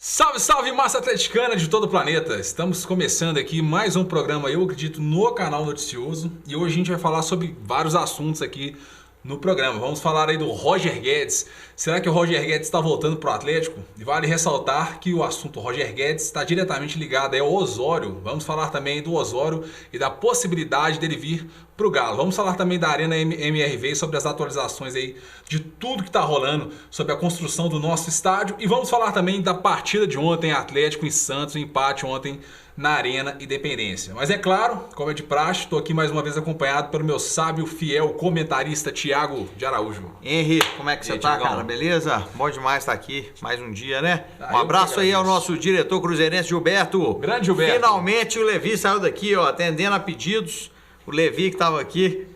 Salve, salve, massa atleticana de todo o planeta! Estamos começando aqui mais um programa, eu acredito, no canal Noticioso. E hoje a gente vai falar sobre vários assuntos aqui no programa. Vamos falar aí do Roger Guedes. Será que o Roger Guedes está voltando para o Atlético? E vale ressaltar que o assunto Roger Guedes está diretamente ligado ao Osório. Vamos falar também do Osório e da possibilidade dele vir para o Galo. Vamos falar também da Arena MRV, sobre as atualizações aí de tudo que está rolando, sobre a construção do nosso estádio. E vamos falar também da partida de ontem, Atlético em Santos, o empate ontem na Arena Independência. Mas é claro, como é de praxe, estou aqui mais uma vez acompanhado pelo meu sábio, fiel comentarista Thiago de Araújo. Henri, como é que você tá, cara? Beleza? Bom demais estar aqui, mais um dia, né? Um abraço aí ao nosso diretor cruzeirense Gilberto. Grande Gilberto. Finalmente o Levi saiu daqui, ó, atendendo a pedidos. O Levi que estava aqui,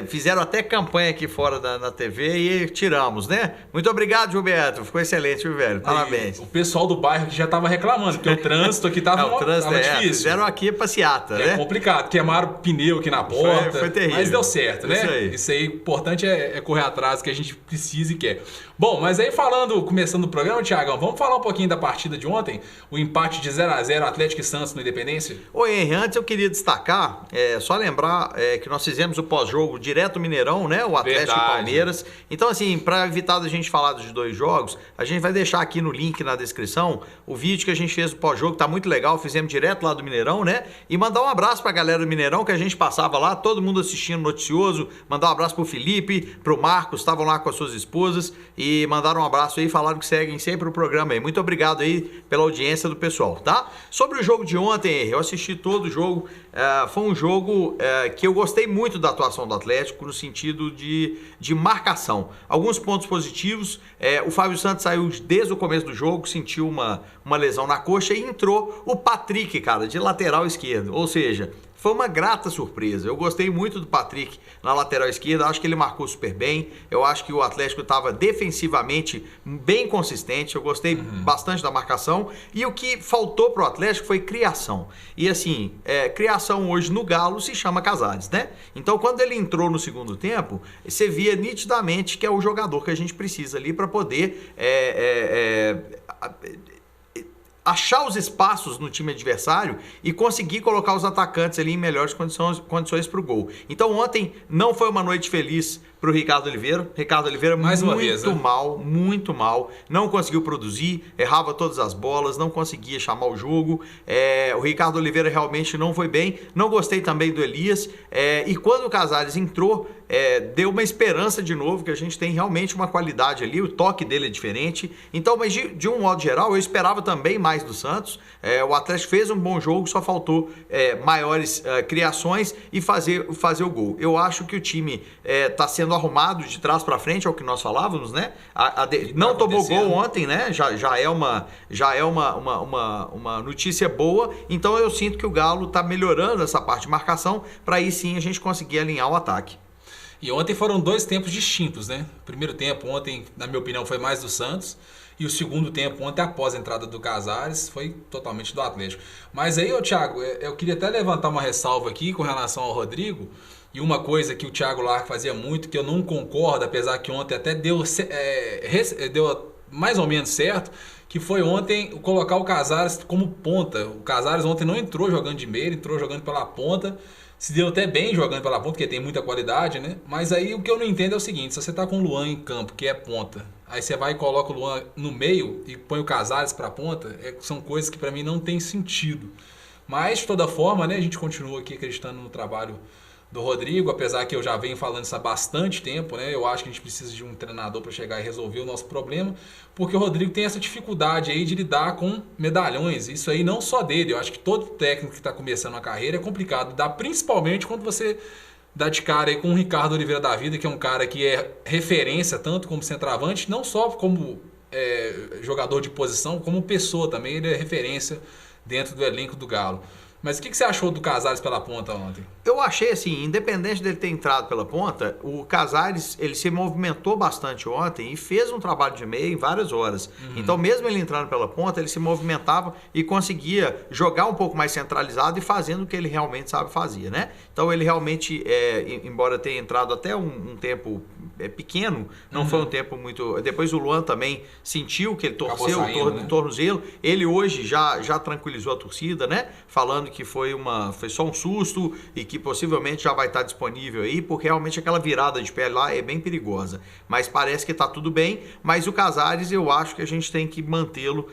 fizeram até campanha aqui fora na TV e tiramos, né? Muito obrigado, Gilberto. Ficou excelente, viu, velho? Parabéns. O pessoal do bairro que já estava reclamando, porque o trânsito aqui tava difícil. Fizeram aqui passeata, né? É complicado, queimaram pneu aqui na porta. Foi terrível. Mas deu certo, né? Isso aí, o importante é correr atrás do que a gente precisa e quer. Bom, mas aí começando o programa, Thiagão, vamos falar um pouquinho da partida de ontem? O empate de 0x0 Atlético e Santos no Independência? Oi, Henri, antes eu queria destacar, só lembrar que nós fizemos o pós-jogo direto Mineirão, né? O Atlético e Palmeiras. Então, assim, para evitar da gente falar dos dois jogos, a gente vai deixar aqui no link na descrição o vídeo que a gente fez do pós-jogo, tá muito legal, fizemos direto lá do Mineirão, né? E mandar um abraço pra galera do Mineirão, que a gente passava lá, todo mundo assistindo Noticioso, mandar um abraço pro Felipe, pro Marcos, estavam lá com as suas esposas e mandaram um abraço aí, falaram que seguem sempre o programa aí. Muito obrigado aí pela audiência do pessoal, tá? Sobre o jogo de ontem, eu assisti todo o jogo, foi um jogo que eu gostei muito da atuação do Atlético, no sentido de marcação. Alguns pontos positivos, o Fábio Santos saiu desde o começo do jogo, sentiu uma lesão na coxa e entrou o Patrick, cara, de lateral esquerdo, ou seja, foi uma grata surpresa. Eu gostei muito do Patrick na lateral esquerda, acho que ele marcou super bem, eu acho que o Atlético estava defensivamente bem consistente, eu gostei bastante da marcação, e o que faltou para o Atlético foi criação. E assim, criação hoje no Galo se chama Casares, né? Então quando ele entrou no segundo tempo, você via nitidamente que é o jogador que a gente precisa ali para poder achar os espaços no time adversário e conseguir colocar os atacantes ali em melhores condições para o gol. Então ontem não foi uma noite feliz para o Ricardo Oliveira. Ricardo Oliveira muito mal, não conseguiu produzir, errava todas as bolas, não conseguia chamar o jogo. O Ricardo Oliveira realmente não foi bem. Não gostei também do Elias. E quando o Casares entrou, deu uma esperança de novo, que a gente tem realmente uma qualidade ali, o toque dele é diferente. Então, mas de um modo geral, eu esperava também mais do Santos. O Atlético fez um bom jogo, só faltou maiores criações e fazer o gol. Eu acho que o time está sendo arrumado de trás para frente, é o que nós falávamos, né? Não tomou gol ontem, né? Já é uma notícia boa. Então eu sinto que o Galo está melhorando essa parte de marcação para aí sim a gente conseguir alinhar o ataque. E ontem foram dois tempos distintos, né? O primeiro tempo ontem, na minha opinião, foi mais do Santos. E o segundo tempo ontem, após a entrada do Casares, foi totalmente do Atlético. Mas aí, Thiago, eu queria até levantar uma ressalva aqui com relação ao Rodrigo. E uma coisa que o Thiago Larque fazia muito, que eu não concordo, apesar que ontem até deu mais ou menos certo, que foi ontem colocar o Casares como ponta. O Casares ontem não entrou jogando de meia, entrou jogando pela ponta. Se deu até bem jogando pela ponta, porque tem muita qualidade, né? Mas aí o que eu não entendo é o seguinte, se você tá com o Luan em campo, que é ponta, aí você vai e coloca o Luan no meio e põe o Casares pra ponta, são coisas que pra mim não tem sentido. Mas, de toda forma, né, a gente continua aqui acreditando no trabalho do Rodrigo, apesar que eu já venho falando isso há bastante tempo, né? Eu acho que a gente precisa de um treinador para chegar e resolver o nosso problema, porque o Rodrigo tem essa dificuldade aí de lidar com medalhões. Isso aí não só dele, eu acho que todo técnico que está começando a carreira é complicado, principalmente quando você dá de cara aí com o Ricardo Oliveira da vida, que é um cara que é referência tanto como centroavante, não só como jogador de posição, como pessoa também, ele é referência dentro do elenco do Galo. Mas o que você achou do Casares pela ponta ontem? Eu achei assim, independente dele ter entrado pela ponta, o Casares, ele se movimentou bastante ontem e fez um trabalho de meia em várias horas. Então, mesmo ele entrando pela ponta, ele se movimentava e conseguia jogar um pouco mais centralizado e fazendo o que ele realmente sabe fazer, né? Então, ele realmente, embora tenha entrado até um tempo pequeno, não foi um tempo muito... Depois o Luan também sentiu que ele torceu o tornozelo. Ele hoje já tranquilizou a torcida, né? Falando que foi só um susto e que possivelmente já vai estar disponível aí, porque realmente aquela virada de pé lá é bem perigosa. Mas parece que está tudo bem. Mas o Casares, eu acho que a gente tem que mantê-lo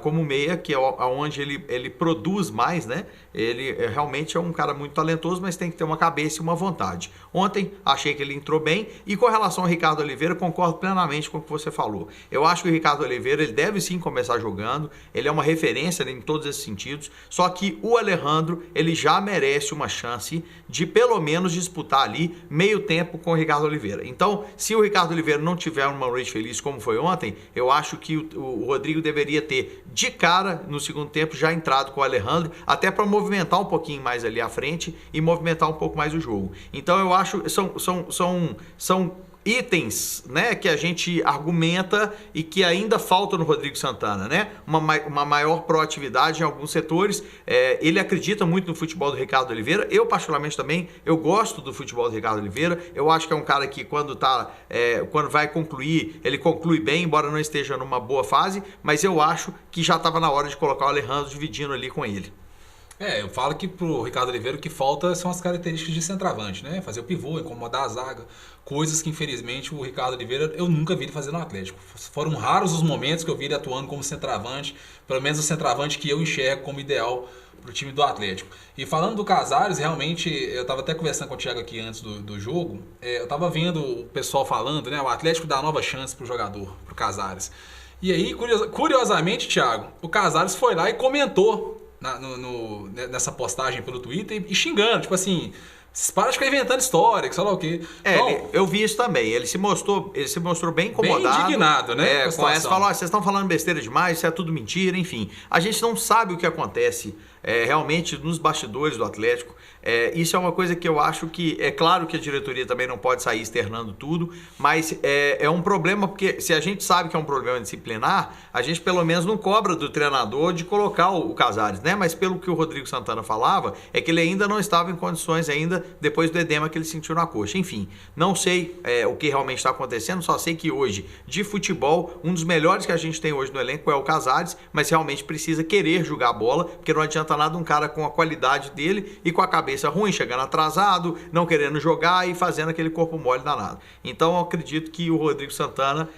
como meia, que é onde ele produz mais, né? Ele realmente é um cara muito talentoso, mas tem que ter uma cabeça e uma vontade. Ontem, achei que ele entrou bem. E com relação ao Ricardo Oliveira, concordo plenamente com o que você falou. Eu acho que o Ricardo Oliveira, ele deve sim começar jogando. Ele é uma referência em todos esses sentidos. Só que o Alejandro, ele já merece uma chance de pelo menos disputar ali meio tempo com o Ricardo Oliveira. Então, se o Ricardo Oliveira não tiver uma noite feliz como foi ontem, eu acho que o Rodrigo deveria ter de cara no segundo tempo já entrado com o Alejandro, até para movimentar um pouquinho mais ali à frente e movimentar um pouco mais o jogo. Então eu acho são itens, né, que a gente argumenta e que ainda falta no Rodrigo Santana, né? Uma maior proatividade em alguns setores. Ele acredita muito no futebol do Ricardo Oliveira. Eu, particularmente, também, eu gosto do futebol do Ricardo Oliveira. Eu acho que é um cara que quando vai concluir, ele conclui bem, embora não esteja numa boa fase, mas eu acho que já estava na hora de colocar o Alejandro dividindo ali com ele. Eu falo que pro Ricardo Oliveira o que falta são as características de centroavante, né? Fazer o pivô, incomodar a zaga, coisas que infelizmente o Ricardo Oliveira eu nunca vi ele fazer no Atlético. Foram raros os momentos que eu vi ele atuando como centroavante, pelo menos o centroavante que eu enxergo como ideal pro time do Atlético. E falando do Casares, realmente, eu estava até conversando com o Thiago aqui antes do jogo, eu estava vendo o pessoal falando, né? O Atlético dá nova chance pro jogador, pro Casares. E aí, curiosamente, Thiago, o Casares foi lá e comentou nessa postagem pelo Twitter e xingando, tipo assim, para de ficar inventando história, que sei lá o quê. Então, eu vi isso também. Ele se mostrou bem incomodado. Bem indignado, né? Com essa, falou, vocês estão falando besteira demais, isso é tudo mentira, enfim. A gente não sabe o que acontece realmente nos bastidores do Atlético. Isso é uma coisa que eu acho que, é claro que a diretoria também não pode sair externando tudo, mas é um problema, porque se a gente sabe que é um problema disciplinar, a gente pelo menos não cobra do treinador de colocar o Casares, né? Mas pelo que o Rodrigo Santana falava, é que ele ainda não estava em condições ainda, depois do edema que ele sentiu na coxa. Enfim, não sei o que realmente está acontecendo, só sei que hoje, de futebol, um dos melhores que a gente tem hoje no elenco é o Casares, mas realmente precisa querer jogar a bola, porque não adianta nada um cara com a qualidade dele e com a cabeça ruim, chegando atrasado, não querendo jogar e fazendo aquele corpo mole danado. Então eu acredito que o Rodrigo Santana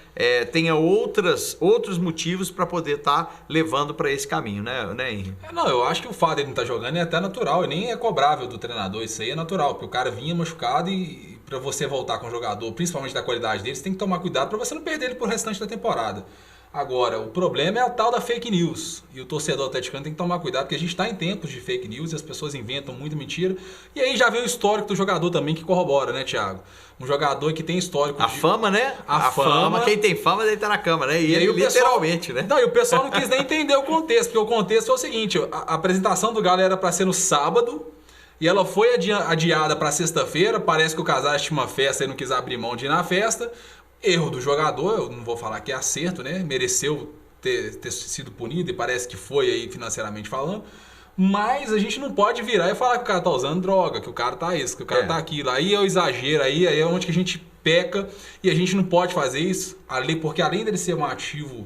tenha outros motivos para poder estar levando para esse caminho, né, Henrique? Não, eu acho que o fato dele não estar jogando é até natural, e nem é cobrável do treinador, isso aí é natural, porque o cara vinha machucado e para você voltar com o jogador, principalmente da qualidade dele, você tem que tomar cuidado para você não perder ele pro restante da temporada. Agora, o problema é a tal da fake news. E o torcedor atleticano tem que tomar cuidado, porque a gente está em tempos de fake news e as pessoas inventam muita mentira. E aí já vem o histórico do jogador também que corrobora, né, Thiago? Um jogador que tem histórico de... fama, né? A fama, quem tem fama deita na cama, né? E ele literalmente, né? Não, e o pessoal não quis nem entender o contexto, porque o contexto foi o seguinte, a apresentação do Galo era para ser no sábado, e ela foi adiada para sexta-feira, parece que o Casares tinha uma festa e não quis abrir mão de ir na festa. Erro do jogador, eu não vou falar que é acerto, né? Mereceu ter sido punido e parece que foi aí financeiramente falando. Mas a gente não pode virar e falar que o cara tá usando droga, que o cara tá isso, que o cara tá aquilo. Aí é o exagero, aí é onde que a gente peca e a gente não pode fazer isso, porque além dele ser um ativo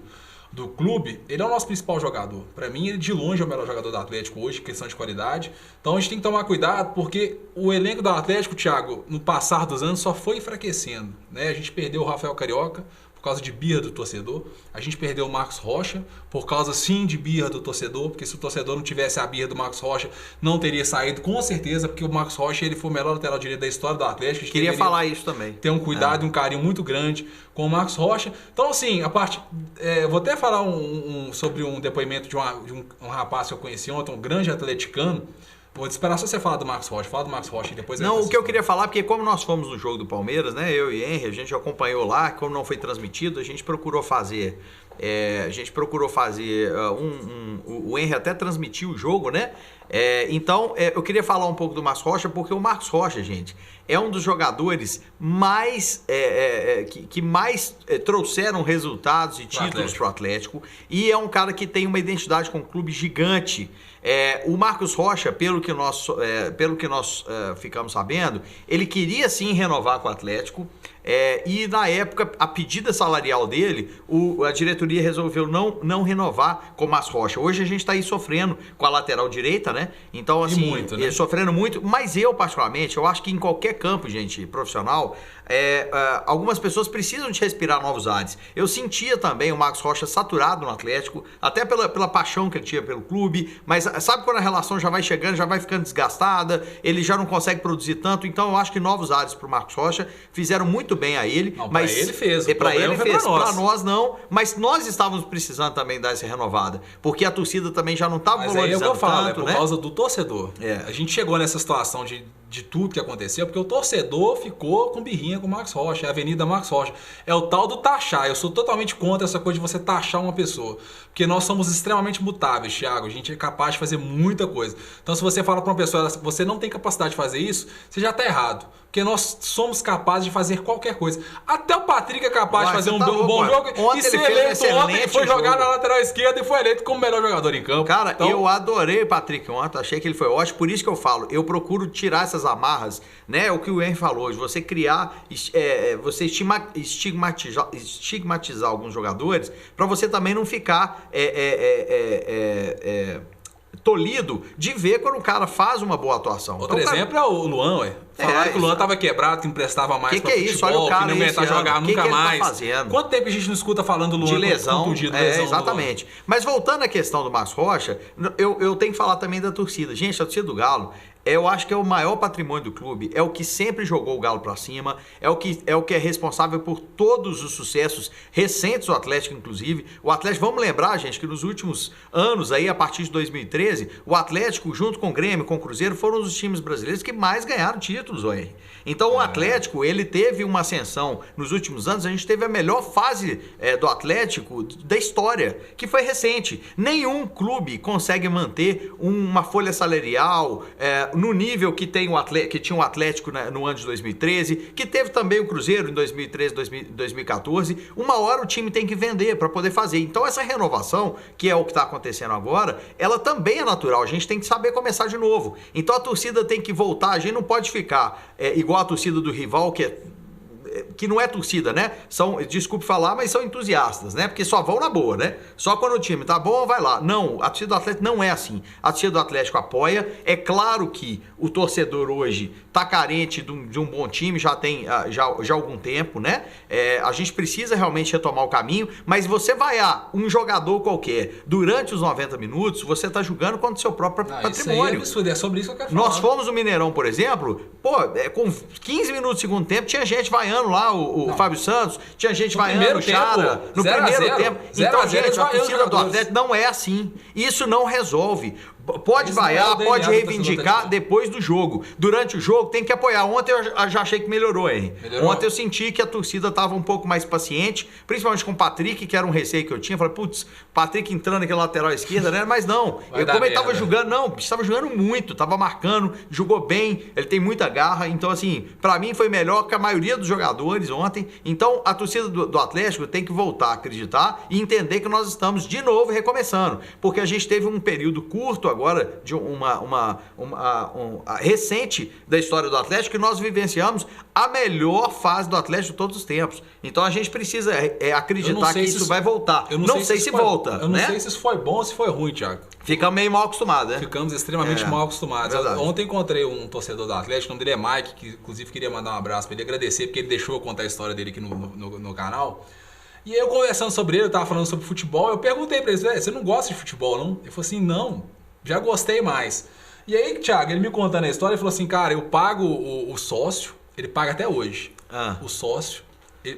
do clube, ele é o nosso principal jogador. Para mim, ele de longe é o melhor jogador do Atlético hoje, questão de qualidade. Então a gente tem que tomar cuidado, porque o elenco do Atlético, Thiago, no passar dos anos, só foi enfraquecendo, né? A gente perdeu o Rafael Carioca por causa de birra do torcedor. A gente perdeu o Marcos Rocha por causa, sim, de birra do torcedor, porque se o torcedor não tivesse a birra do Marcos Rocha, não teria saído, com certeza, porque o Marcos Rocha ele foi o melhor lateral direito da história do Atlético. Queria falar isso também. Ter um cuidado e um carinho muito grande com o Marcos Rocha. Então, assim, vou até falar sobre um depoimento de um rapaz que eu conheci ontem, um grande atleticano. Vou esperar só você falar do Marcos Rocha. Fala do Marcos Rocha e depois... Não, o que eu queria falar, porque como nós fomos no jogo do Palmeiras, né? Eu e Henry, a gente acompanhou lá, como não foi transmitido, a gente procurou fazer A gente procurou fazer o Henry até transmitiu o jogo, né? Então, eu queria falar um pouco do Marcos Rocha, porque o Marcos Rocha, gente, é um dos jogadores mais que mais trouxeram resultados e títulos para o Atlético, e é um cara que tem uma identidade com um clube gigante. O Marcos Rocha, pelo que nós ficamos sabendo, ele queria sim renovar com o Atlético. E na época, a pedida salarial dele, a diretoria resolveu não renovar com o Marcos Rocha. Hoje a gente está aí sofrendo com a lateral direita, né? Então, assim, muito, né? Sofrendo muito. Mas eu, particularmente, eu acho que em qualquer campo, gente, profissional, algumas pessoas precisam de respirar novos ares. Eu sentia também o Marcos Rocha saturado no Atlético, até pela paixão que ele tinha pelo clube, mas sabe quando a relação já vai chegando, já vai ficando desgastada, ele já não consegue produzir tanto, então eu acho que novos ares para o Marcos Rocha fizeram muito bem a ele. Não, mas para ele fez. Para ele fez, para nós não, mas nós estávamos precisando também dar essa renovada, porque a torcida também já não estava valorizando aí é o que eu falo, tanto, por causa do torcedor. A gente chegou nessa situação de tudo que aconteceu, porque o torcedor ficou com birrinha com o Marcos Rocha, é a Avenida Marcos Rocha. É o tal do taxar. Eu sou totalmente contra essa coisa de você taxar uma pessoa, porque nós somos extremamente mutáveis, Thiago. A gente é capaz de fazer muita coisa. Então, se você fala para uma pessoa, você não tem capacidade de fazer isso, você já está errado. Porque nós somos capazes de fazer qualquer coisa. Até o Patrick é capaz de fazer um bom jogo ontem e ser eleito ontem. Ele foi jogar na lateral esquerda e foi eleito como melhor jogador em campo. Cara, então, eu adorei o Patrick ontem, achei que ele foi ótimo. Por isso que eu falo, eu procuro tirar essas amarras, né? O que o Henry falou, de você criar, você estigmatizar alguns jogadores, para você também não ficar tolhido de ver quando o cara faz uma boa atuação. Outro exemplo é o Luan, ué. Falaram que o Luan tava quebrado, que emprestava mais pra futebol, isso? Olha o cara que não ia jogar nunca mais. Tá fazendo? Quanto tempo a gente não escuta falando do Luan? De lesão. Contundido, lesão exatamente. Mas voltando à questão do Marcos Rocha, eu tenho que falar também da torcida. Gente, a torcida do Galo, eu acho que é o maior patrimônio do clube, é o que sempre jogou o Galo pra cima, é o que é responsável por todos os sucessos recentes do Atlético, inclusive. O Atlético, vamos lembrar, gente, que nos últimos anos, aí, a partir de 2013, o Atlético, junto com o Grêmio, com o Cruzeiro, foram os times brasileiros que mais ganharam títulos, hoje. Então o Atlético, ele teve uma ascensão nos últimos anos, a gente teve a melhor fase do Atlético da história, que foi recente. Nenhum clube consegue manter uma folha salarial no nível que tinha o Atlético no ano de 2013, que teve também o Cruzeiro em 2013, 2014. Uma hora o time tem que vender para poder fazer. Então essa renovação, que é o que está acontecendo agora, ela também é natural. A gente tem que saber começar de novo. Então a torcida tem que voltar, a gente não pode ficar igual a torcida do rival, que não é torcida, né? Desculpe falar, mas são entusiastas, né? Porque só vão na boa, né? Só quando o time tá bom, vai lá. Não, a torcida do Atlético não é assim. A torcida do Atlético apoia. É claro que o torcedor hoje tá carente de um bom time, já tem já há algum tempo, né? A gente precisa realmente retomar o caminho, mas você vaiar um jogador qualquer durante os 90 minutos, você tá jogando contra o seu próprio patrimônio. Isso é sobre isso que eu quero falar. Nós fomos no Mineirão, por exemplo, com 15 minutos do segundo tempo, tinha gente vaiando lá o Fábio Santos, tinha gente vaiando o Chara no primeiro tempo. Então, gente, a torcida do Atlético não é assim. Isso não resolve. Pode vaiar, pode reivindicar depois do jogo. Durante o jogo tem que apoiar. Ontem eu já achei que melhorou, hein? Ontem eu senti que a torcida estava um pouco mais paciente, principalmente com o Patrick, que era um receio que eu tinha. Falei, putz, Patrick entrando naquele lateral esquerda, né? Mas não, como ele estava jogando, estava jogando muito, estava marcando, jogou bem, ele tem muita garra. Então, assim, para mim foi melhor que a maioria dos jogadores ontem. Então, a torcida do Atlético tem que voltar a acreditar e entender que nós estamos de novo recomeçando. Porque a gente teve um período curto agora de uma recente da história do Atlético, que nós vivenciamos a melhor fase do Atlético de todos os tempos. Então a gente precisa acreditar que isso vai voltar. Eu não sei se volta. Eu não sei se isso foi bom ou se foi ruim, Thiago. Ficamos meio mal acostumados, né? Ficamos extremamente mal acostumados. Ontem encontrei um torcedor do Atlético, o nome dele é Mike, que inclusive queria mandar um abraço para ele, agradecer porque ele deixou eu contar a história dele aqui no canal. E aí eu conversando sobre ele, eu tava falando sobre futebol, eu perguntei para ele, você não gosta de futebol, não? Ele falou assim, não, já gostei mais. E aí, Thiago, ele me contando a história, ele falou assim, cara, eu pago o sócio, ele paga até hoje, o sócio,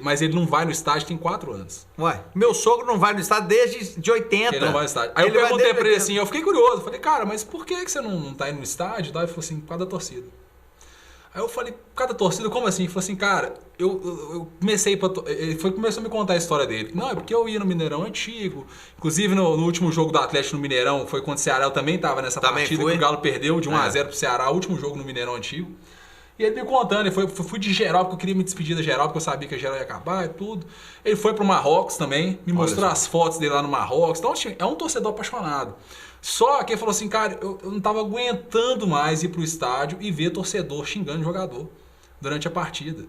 mas ele não vai no estádio tem 4 anos. Ué, meu sogro não vai no estádio desde 80. Ele não vai no estádio. Aí eu perguntei pra ele assim, eu fiquei curioso, falei, cara, mas por que você não tá indo no estádio? Ele falou assim, por causa da torcida. Aí eu falei, cada torcida, como assim? Ele falou assim, cara, eu comecei ele começou a me contar a história dele. Não, é porque eu ia no Mineirão antigo. Inclusive, no último jogo do Atlético no Mineirão, foi contra o Ceará, eu também tava nessa partida, que o Galo perdeu de 1-0 pro Ceará, o último jogo no Mineirão antigo. E ele me contando, fui de geral, porque eu queria me despedir da geral, porque eu sabia que a geral ia acabar e tudo. Ele foi pro Marrocos também, me mostrou as fotos dele lá no Marrocos. Então, é um torcedor apaixonado. Só que ele falou assim, cara, eu não tava aguentando mais ir pro estádio e ver torcedor xingando jogador durante a partida.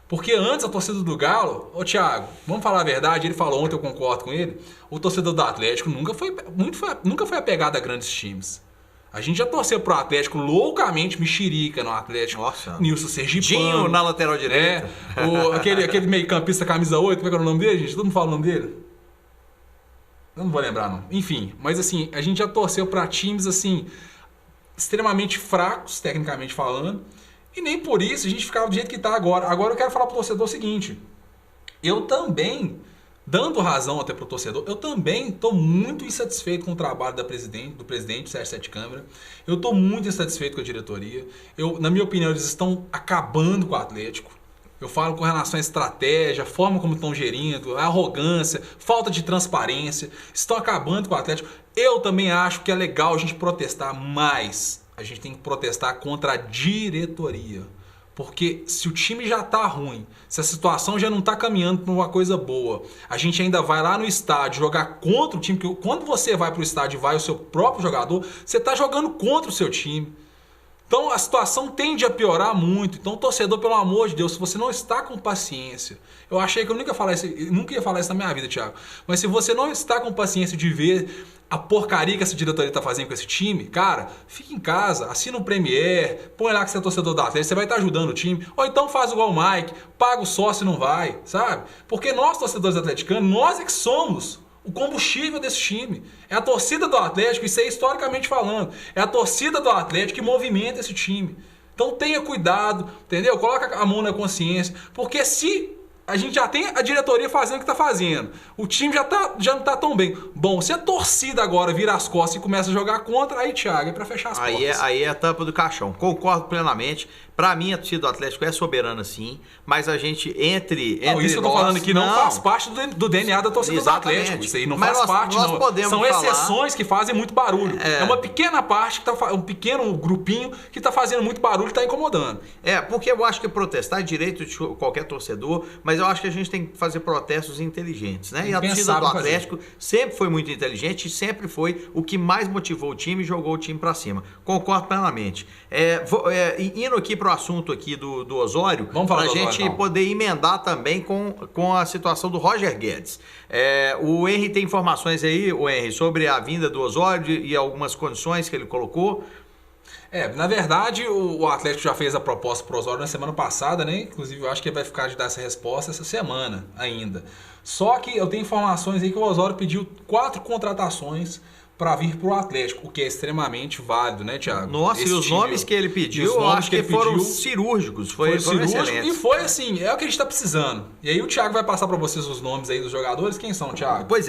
Porque antes a torcida do Galo, ô Thiago, vamos falar a verdade, ele falou ontem, eu concordo com ele, o torcedor do Atlético nunca foi apegado a grandes times. A gente já torceu pro Atlético loucamente, mexerica no Atlético. Nossa. Nilson Sergipano. Dinho na lateral direita. Aquele meio campista camisa 8, como é que era o nome dele, gente? Todo mundo fala o nome dele? Eu não vou lembrar, não. Enfim, mas assim, a gente já torceu pra times, assim, extremamente fracos, tecnicamente falando. E nem por isso a gente ficava do jeito que tá agora. Agora eu quero falar pro torcedor o seguinte. Eu também... Dando razão até pro torcedor, eu também estou muito insatisfeito com o trabalho do presidente Sérgio Sete Câmara. Eu estou muito insatisfeito com a diretoria. Na minha opinião, eles estão acabando com o Atlético. Eu falo com relação à estratégia, a forma como estão gerindo, a arrogância, falta de transparência. Estão acabando com o Atlético. Eu também acho que é legal a gente protestar, mas a gente tem que protestar contra a diretoria. Porque se o time já tá ruim, se a situação já não tá caminhando para uma coisa boa, a gente ainda vai lá no estádio jogar contra o time, que quando você vai pro estádio e vai o seu próprio jogador, você tá jogando contra o seu time. Então a situação tende a piorar muito. Então, torcedor, pelo amor de Deus, se você não está com paciência, eu achei que eu nunca ia falar isso na minha vida, Thiago, mas se você não está com paciência de ver a porcaria que essa diretoria tá fazendo com esse time, cara, fica em casa, assina um Premier, põe lá que você é torcedor do Atlético, você vai estar ajudando o time, ou então faz igual o Mike, paga o sócio e não vai, sabe? Porque nós, torcedores atleticanos, nós é que somos o combustível desse time. É a torcida do Atlético, isso aí historicamente falando, é a torcida do Atlético que movimenta esse time. Então tenha cuidado, entendeu? Coloca a mão na consciência, porque se a gente já tem a diretoria fazendo o que está fazendo, o time já não está tão bem. Bom, se a torcida agora vira as costas e começa a jogar contra, aí, Thiago, é para fechar as portas. Aí é a tampa do caixão. Concordo plenamente. Para mim, a torcida do Atlético é soberana, sim, mas a gente entre não, isso que eu tô falando aqui não faz parte do DNA da torcida do Atlético. Isso aí não faz parte, não. São exceções que fazem muito barulho. É uma pequena parte, um pequeno grupinho que está fazendo muito barulho e está incomodando. Porque eu acho que protestar é direito de qualquer torcedor, mas eu acho que a gente tem que fazer protestos inteligentes, né? E a torcida do Atlético sempre foi muito inteligente e sempre foi o que mais motivou o time e jogou o time para cima. Concordo plenamente. Indo aqui para o assunto aqui do Osório, para a gente poder emendar também com a situação do Roger Guedes. O Henry tem informações aí, o Henry, sobre a vinda do Osório e algumas condições que ele colocou. Na verdade, o Atlético já fez a proposta para o Osório na semana passada, né? Inclusive, eu acho que ele vai ficar de dar essa resposta essa semana ainda. Só que eu tenho informações aí que o Osório pediu 4 contratações para vir para o Atlético, o que é extremamente válido, né, Thiago? Nossa, e os nomes que ele pediu, eu acho que foram cirúrgicos. Foram cirúrgicos e foi assim, é o que a gente está precisando. E aí o Thiago vai passar para vocês os nomes aí dos jogadores. Quem são, Thiago? Pois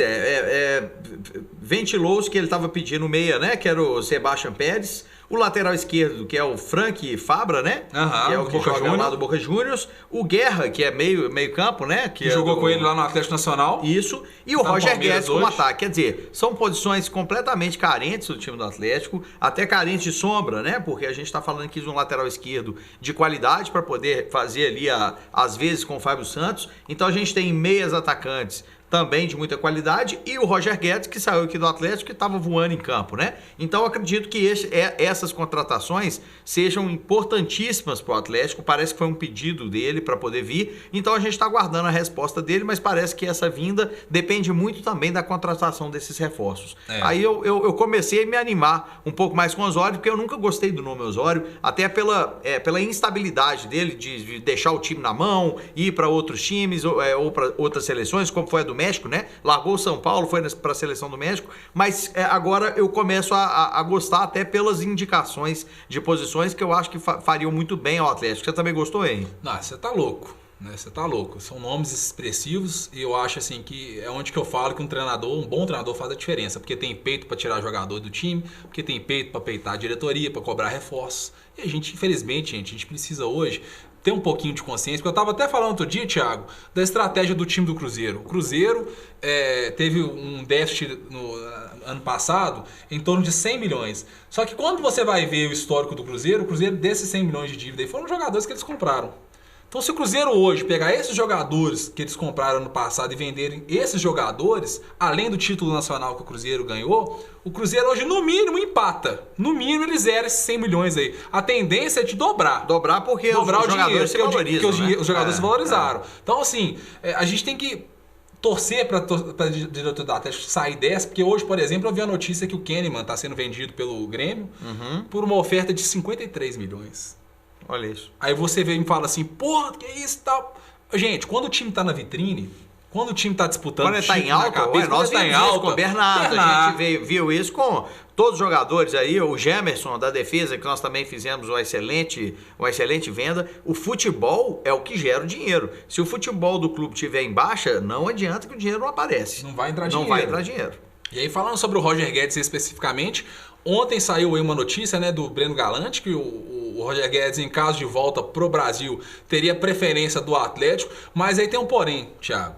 ventilou-se que ele estava pedindo meia, né, que era o Sebastião Pérez. O lateral esquerdo, que é o Frank Fabra, né? Que é o que joga lá do Boca Juniors. O Guerra, que é meio campo, né? Que jogou com ele lá no Atlético Nacional. Isso. E o Roger Guedes como ataque. Quer dizer, são posições completamente carentes do time do Atlético. Até carentes de sombra, né? Porque a gente está falando aqui de um lateral esquerdo de qualidade para poder fazer ali, às vezes, com o Fábio Santos. Então a gente tem meias atacantes também de muita qualidade, e o Roger Guedes, que saiu aqui do Atlético, que estava voando em campo, né? Então, eu acredito que essas contratações sejam importantíssimas para o Atlético. Parece que foi um pedido dele para poder vir. Então, a gente está aguardando a resposta dele, mas parece que essa vinda depende muito também da contratação desses reforços. Aí eu comecei a me animar um pouco mais com o Osório, porque eu nunca gostei do nome Osório, até pela instabilidade dele, de deixar o time na mão, ir para outros times ou para outras seleções, como foi a do México, né? Largou o São Paulo, foi para a seleção do México, mas agora eu começo a gostar até pelas indicações de posições que eu acho que fariam muito bem ao Atlético. Você também gostou, hein? Não, você tá louco. Né? Você tá louco. São nomes expressivos e eu acho assim que é onde que eu falo que um bom treinador faz a diferença. Porque tem peito para tirar jogador do time, porque tem peito para peitar a diretoria, para cobrar reforços. E a gente, infelizmente, a gente precisa hoje ter um pouquinho de consciência. Porque eu estava até falando outro dia, Thiago, da estratégia do time do Cruzeiro. O Cruzeiro teve um déficit no ano passado em torno de 100 milhões. Só que quando você vai ver o histórico do Cruzeiro, o Cruzeiro desses 100 milhões de dívida aí foram jogadores que eles compraram. Então, se o Cruzeiro hoje pegar esses jogadores que eles compraram no passado e venderem esses jogadores, além do título nacional que o Cruzeiro ganhou, o Cruzeiro hoje, no mínimo, empata. No mínimo, ele zera esses 100 milhões aí. A tendência é de dobrar. Dobrar porque os jogadores se valorizam, porque os jogadores se valorizaram. Então, assim, a gente tem que torcer para a diretoria do Atlético sair dessa, porque hoje, por exemplo, eu vi a notícia que o Kahneman está sendo vendido pelo Grêmio por uma oferta de 53 milhões. Olha isso. Aí você vem e me fala assim, porra, que isso e tal. Gente, quando o time tá na vitrine, quando o time tá disputando... Quando ele tá em alta, nós tá em alta. Com o Bernardo, a gente viu isso com todos os jogadores aí, o Gemerson da defesa, que nós também fizemos uma excelente venda. O futebol é o que gera o dinheiro. Se o futebol do clube estiver em baixa, não adianta que o dinheiro não aparece. Não vai entrar dinheiro. E aí, falando sobre o Roger Guedes especificamente, ontem saiu aí uma notícia, né, do Breno Galante, que o Roger Guedes, em caso de volta pro Brasil, teria preferência do Atlético, mas aí tem um porém, Thiago.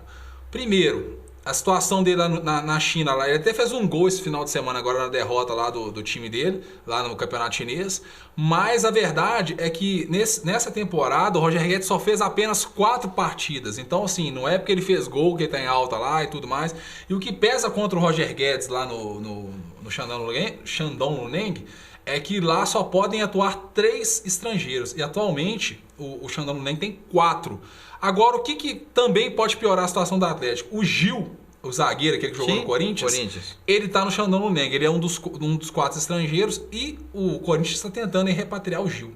Primeiro, a situação dele lá na China, lá, ele até fez um gol esse final de semana agora na derrota lá do time dele, lá no campeonato chinês, mas a verdade é que nessa temporada o Roger Guedes só fez apenas 4 partidas, então assim, não é porque ele fez gol que ele tá em alta lá e tudo mais, e o que pesa contra o Roger Guedes lá no Shandong Luneng é que lá só podem atuar 3 estrangeiros. E atualmente o Shandong Luneng tem 4. Agora, o que também pode piorar a situação do Atlético? O Gil, o zagueiro, aquele que jogou no Corinthians, ele está no Shandong Luneng. Ele é um dos 4 estrangeiros e o Corinthians está tentando repatriar o Gil.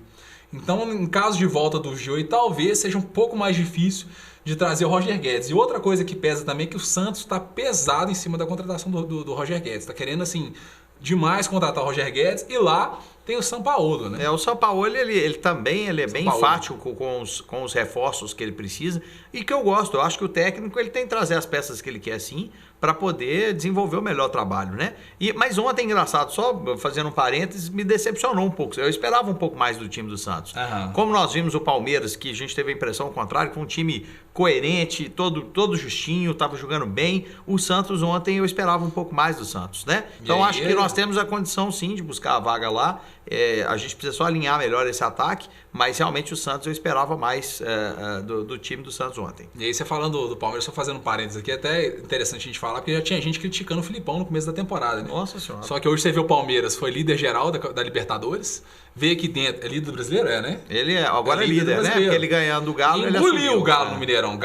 Então, em caso de volta do Gil, talvez seja um pouco mais difícil de trazer o Roger Guedes. E outra coisa que pesa também é que o Santos está pesado em cima da contratação do Roger Guedes. Está querendo, assim, demais contratar o Roger Guedes, e lá tem o Sampaoli, né? O Sampaoli, ele também é bem enfático com os reforços que ele precisa, e que eu gosto. Eu acho que o técnico ele tem que trazer as peças que ele quer, sim, para poder desenvolver o melhor trabalho, né? Mas ontem, engraçado, só fazendo um parênteses, me decepcionou um pouco. Eu esperava um pouco mais do time do Santos. Como nós vimos o Palmeiras, que a gente teve a impressão contrária, com um time coerente, todo justinho, estava jogando bem. O Santos ontem eu esperava um pouco mais do Santos, né? Então acho que nós temos a condição, sim, de buscar a vaga lá. A gente precisa só alinhar melhor esse ataque, mas realmente o Santos eu esperava mais do time do Santos ontem. E aí você falando do Palmeiras, só fazendo um parênteses aqui, é até interessante a gente falar, porque já tinha gente criticando o Filipão no começo da temporada, né? Nossa Senhora. Só que hoje você vê o Palmeiras, foi líder geral da Libertadores, veio aqui dentro, é líder do brasileiro, né? Ele agora é líder, né? Porque ele ganhando o Galo, ele engoliu o Galo no Mineirão.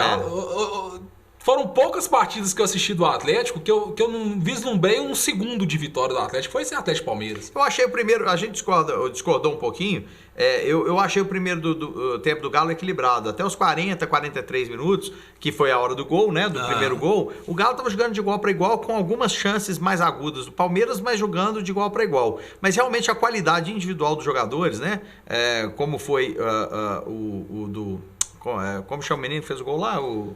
Foram poucas partidas que eu assisti do Atlético que eu não vislumbrei um segundo de vitória do Atlético. Foi esse Atlético Palmeiras. Eu achei o primeiro, a gente discordou um pouquinho. Eu achei o primeiro do tempo do Galo equilibrado. Até os 40, 43 minutos, que foi a hora do gol, né? Do primeiro gol. O Galo estava jogando de igual para igual, com algumas chances mais agudas do Palmeiras, mas jogando de igual para igual. Mas realmente a qualidade individual dos jogadores, né? Como foi como chama o menino que fez o gol lá? O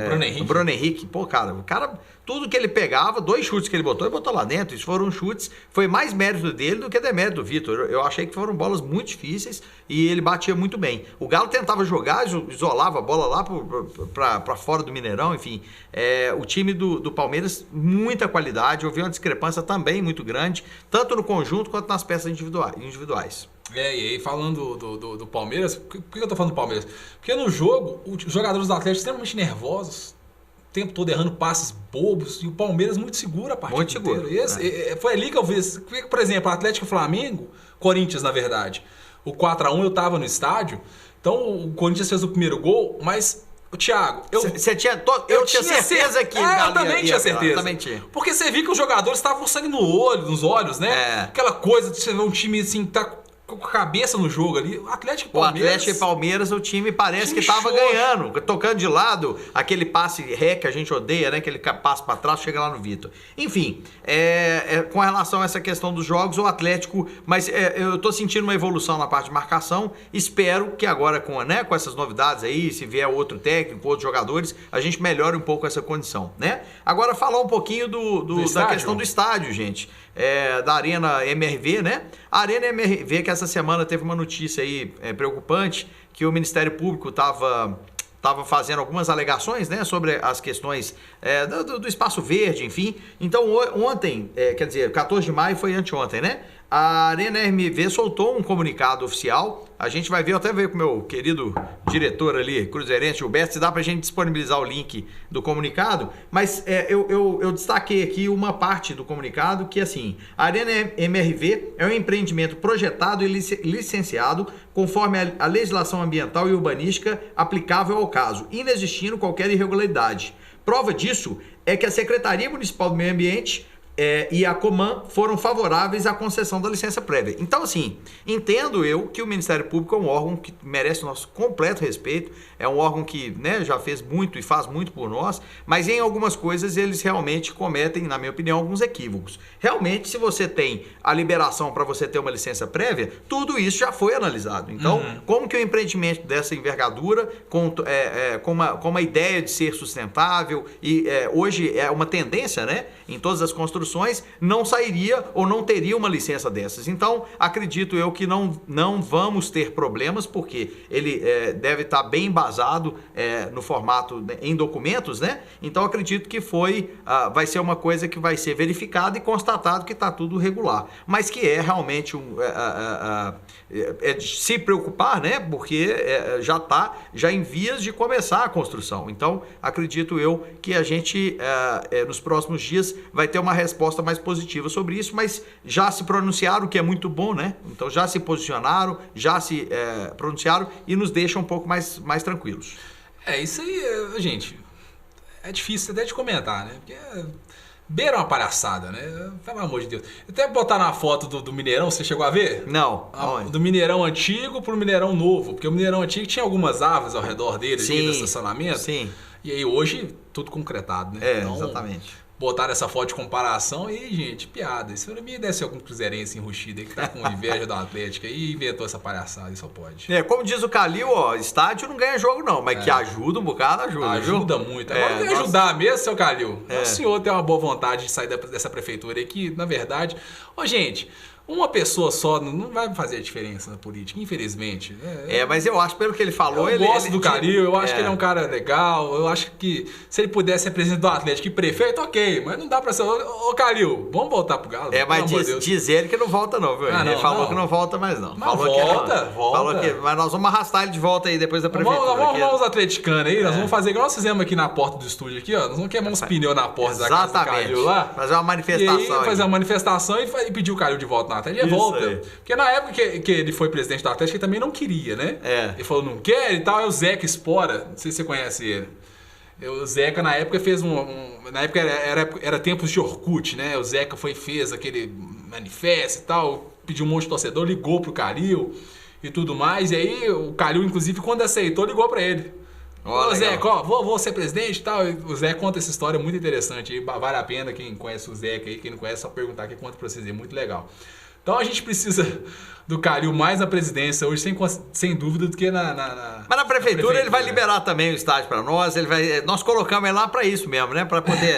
Bruno Henrique. O Bruno Henrique, pô, cara, tudo que ele pegava, 2 chutes que ele botou lá dentro. Isso foram chutes, foi mais mérito dele do que demérito do Vitor. Eu achei que foram bolas muito difíceis e ele batia muito bem. O Galo tentava jogar, isolava a bola lá para fora do Mineirão, enfim. O time do Palmeiras, muita qualidade. Eu vi uma discrepância também muito grande, tanto no conjunto quanto nas peças individuais. E aí, falando do Palmeiras, por que eu tô falando do Palmeiras? Porque no jogo, os jogadores do Atlético extremamente nervosos, o tempo todo errando passes bobos, e o Palmeiras muito seguro a partida inteira. Muito seguro. Foi ali que eu vi. Por exemplo, Atlético e Flamengo, Corinthians, na verdade, o 4-1 eu tava no estádio, então o Corinthians fez o primeiro gol, mas... Thiago, eu tinha certeza que... eu também tinha certeza. Porque você viu que os jogadores estavam com sangue nos olhos, né? Aquela coisa de você ver um time assim, tá com a cabeça no jogo ali. O Atlético e Palmeiras... O Atlético e Palmeiras, o time parece que estava ganhando. Tocando de lado, aquele passe ré que a gente odeia, né? Aquele passe para trás, chega lá no Vitor. Enfim, com relação a essa questão dos jogos, o Atlético... Mas eu tô sentindo uma evolução na parte de marcação. Espero que agora com essas novidades aí, se vier outro técnico, outros jogadores, a gente melhore um pouco essa condição, né? Agora falar um pouquinho da questão do estádio, gente. Da Arena MRV, né? A Arena MRV, que essa semana teve uma notícia aí preocupante, que o Ministério Público estava fazendo algumas alegações, né, sobre as questões do espaço verde, enfim. Então, ontem, quer dizer, 14 de maio foi anteontem, né? A Arena MRV soltou um comunicado oficial. A gente vai ver, eu até ver com o meu querido diretor ali, cruzeirense Gilberto, se dá pra gente disponibilizar o link do comunicado. Mas eu destaquei aqui uma parte do comunicado que, assim, a Arena MRV é um empreendimento projetado e licenciado conforme a legislação ambiental e urbanística aplicável ao caso, inexistindo qualquer irregularidade. Prova disso é que a Secretaria Municipal do Meio Ambiente e a Coman foram favoráveis à concessão da licença prévia. Então, assim, entendo eu que o Ministério Público é um órgão que merece o nosso completo respeito, é um órgão que, né, já fez muito e faz muito por nós, mas em algumas coisas eles realmente cometem, na minha opinião, alguns equívocos. Realmente, se você tem a liberação para você ter uma licença prévia, tudo isso já foi analisado. Então, como que o empreendimento dessa envergadura, com uma ideia de ser sustentável, e hoje é uma tendência, né, em todas as construções, não sairia ou não teria uma licença dessas. Então, acredito eu que não vamos ter problemas, porque ele deve estar bem embasado no formato, em documentos, né? Então, acredito que vai ser uma coisa que vai ser verificada e constatado que está tudo regular. Mas que é realmente de se preocupar, né? Porque já está em vias de começar a construção. Então, acredito eu que a gente, nos próximos dias, vai ter uma resposta mais positiva sobre isso, mas já se pronunciaram, o que é muito bom, né? Então já se posicionaram, já se pronunciaram e nos deixam um pouco mais tranquilos. Isso aí, gente, é difícil até de comentar, né? Porque beira uma palhaçada, né? Pelo amor de Deus. Até botar na foto do Mineirão, você chegou a ver? Não. Do Mineirão antigo pro Mineirão novo, porque o Mineirão antigo tinha algumas árvores ao redor dele, ali, do estacionamento. Sim. E aí hoje, tudo concretado, né? Então, exatamente. Botaram essa foto de comparação e, gente, piada. Isso pra mim deve ser algum cruzeirense enrustido aí que tá com inveja do Atlético e inventou essa palhaçada, isso só pode. Como diz o Calil, estádio não ganha jogo não, mas que ajuda um bocado, ajuda muito. Agora tem que ajudar mesmo, seu Calil. O senhor tem uma boa vontade de sair dessa prefeitura aí que, na verdade... gente... Uma pessoa só não vai fazer a diferença na política, infelizmente. Mas eu acho, pelo que ele falou... Eu gosto do Calil, eu acho que ele é um cara legal, eu acho que se ele pudesse ser presidente do Atlético e prefeito, ok, mas não dá pra ser... Ô Calil, vamos voltar pro Galo? Mas diz ele que não volta não, viu? Ele falou que não volta mais não. Mas volta. Mas nós vamos arrastar ele de volta aí depois da prefeitura. Vamos arrumar os atleticanos aí, nós vamos fazer igual nós fizemos aqui na porta do estúdio aqui, ó. Nós vamos queimar uns pneus na porta da casa do Calil lá. Fazer uma manifestação. E aí, fazer uma manifestação e pedir o Calil de volta na Atlético. Ele volta. Porque na época que ele foi presidente da Atlético, ele também não queria, né? Ele falou, não quer e tal. É o Zeca Espora, não sei se você conhece ele. O Zeca, na época, fez na época era tempos de Orkut, né? O Zeca fez aquele manifesto e tal, pediu um monte de torcedor, ligou pro Calil e tudo mais. E aí, o Calil, inclusive, quando aceitou, ligou pra ele. Ô Zeca, vou ser presidente e tal. O Zeca conta essa história muito interessante. E vale a pena, quem conhece o Zeca aí, quem não conhece, só perguntar que conta pra vocês, é muito legal. Então a gente precisa do Calil mais na presidência hoje, sem dúvida, do que na Mas na prefeitura ele vai liberar também o estádio para nós. Nós colocamos ele lá para isso mesmo, né? Para poder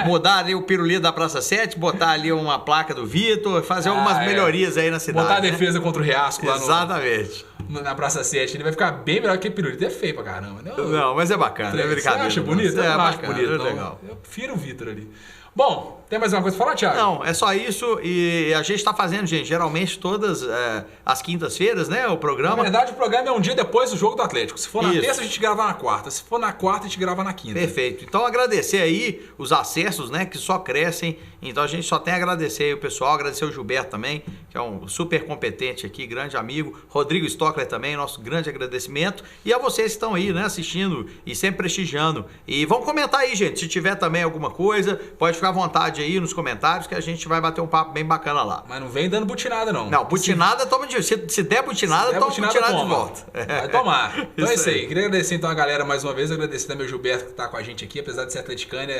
mudar ali o pirulito da Praça 7, botar ali uma placa do Vitor, fazer algumas melhorias aí na cidade. Botar a defesa contra o Riasco lá Exatamente. Na Praça 7. Ele vai ficar bem melhor que o pirulito. É feio pra caramba. Não, mas é bacana. É brincadeira. Você acha bonito? Eu não acho bonito. É legal. Eu prefiro o Vitor ali. Bom, tem mais uma coisa pra falar, Thiago? Não, é só isso. E a gente está fazendo, gente, geralmente todas as quintas-feiras, né? O programa. Na verdade, o programa é um dia depois do jogo do Atlético. Se for na terça, a gente grava na quarta. Se for na quarta, a gente grava na quinta. Perfeito. Então, agradecer aí os acessos, né? Que só crescem. Então, a gente só tem a agradecer aí o pessoal. Agradecer o Gilberto também, que é um super competente aqui, grande amigo. Rodrigo Stockler também, nosso grande agradecimento. E a vocês que estão aí, né? Assistindo e sempre prestigiando. E vão comentar aí, gente. Se tiver também alguma coisa, pode ficar à vontade aí nos comentários que a gente vai bater um papo bem bacana lá. Mas não vem dando butinada, não. Não, butinada toma de... Se der butinada, toma butinada de volta. Vai tomar. Então é isso aí. Queria agradecer então a galera mais uma vez, agradecer também o Gilberto que tá com a gente aqui, apesar de ser atleticano,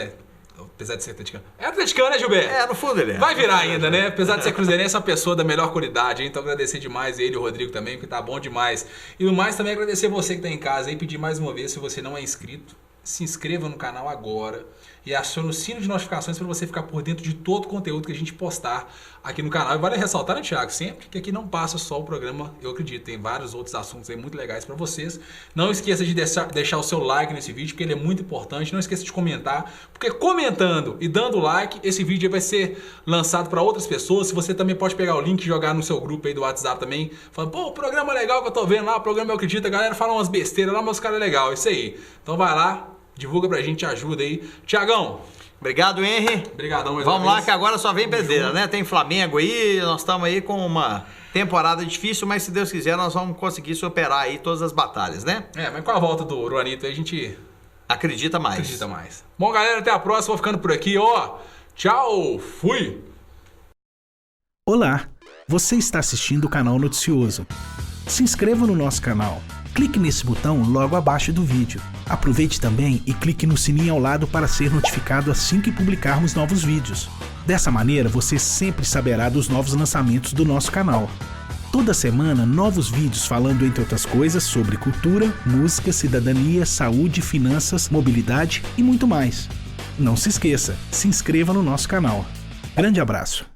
Apesar de ser atleticano. É atleticano, né, Gilberto? No fundo ele é. Vai virar ainda, né? Apesar de ser cruzeirense, é uma pessoa da melhor qualidade. Então agradecer demais ele e o Rodrigo também, porque tá bom demais. E no mais também agradecer você que tá em casa e pedir mais uma vez, se você não é inscrito, se inscreva no canal agora e acione o sino de notificações para você ficar por dentro de todo o conteúdo que a gente postar aqui no canal. E vale ressaltar, né, Thiago, sempre que aqui não passa só o programa, eu acredito, tem vários outros assuntos aí muito legais para vocês. Não esqueça de deixar o seu like nesse vídeo, porque ele é muito importante. Não esqueça de comentar, porque comentando e dando like, esse vídeo vai ser lançado para outras pessoas. Se você também pode pegar o link e jogar no seu grupo aí do WhatsApp também, falando, pô, o programa é legal que eu tô vendo lá, o programa eu acredito, a galera fala umas besteiras lá, mas os caras é legal, isso aí. Então vai lá, divulga pra gente, ajuda aí. Tiagão. Obrigado, Henry. Obrigadão mais Vamos lá que agora só vem pedreira, né? Tem Flamengo aí, nós estamos aí com uma temporada difícil, mas se Deus quiser nós vamos conseguir superar aí todas as batalhas, né? Mas com a volta do Juanito aí a gente... Acredita mais. Acredita mais. Bom, galera, até a próxima. Vou ficando por aqui, ó. Tchau, fui. Olá, você está assistindo o Canal Noticioso. Se inscreva no nosso canal. Clique nesse botão logo abaixo do vídeo. Aproveite também e clique no sininho ao lado para ser notificado assim que publicarmos novos vídeos. Dessa maneira, você sempre saberá dos novos lançamentos do nosso canal. Toda semana, novos vídeos falando, entre outras coisas, sobre cultura, música, cidadania, saúde, finanças, mobilidade e muito mais. Não se esqueça, se inscreva no nosso canal. Grande abraço!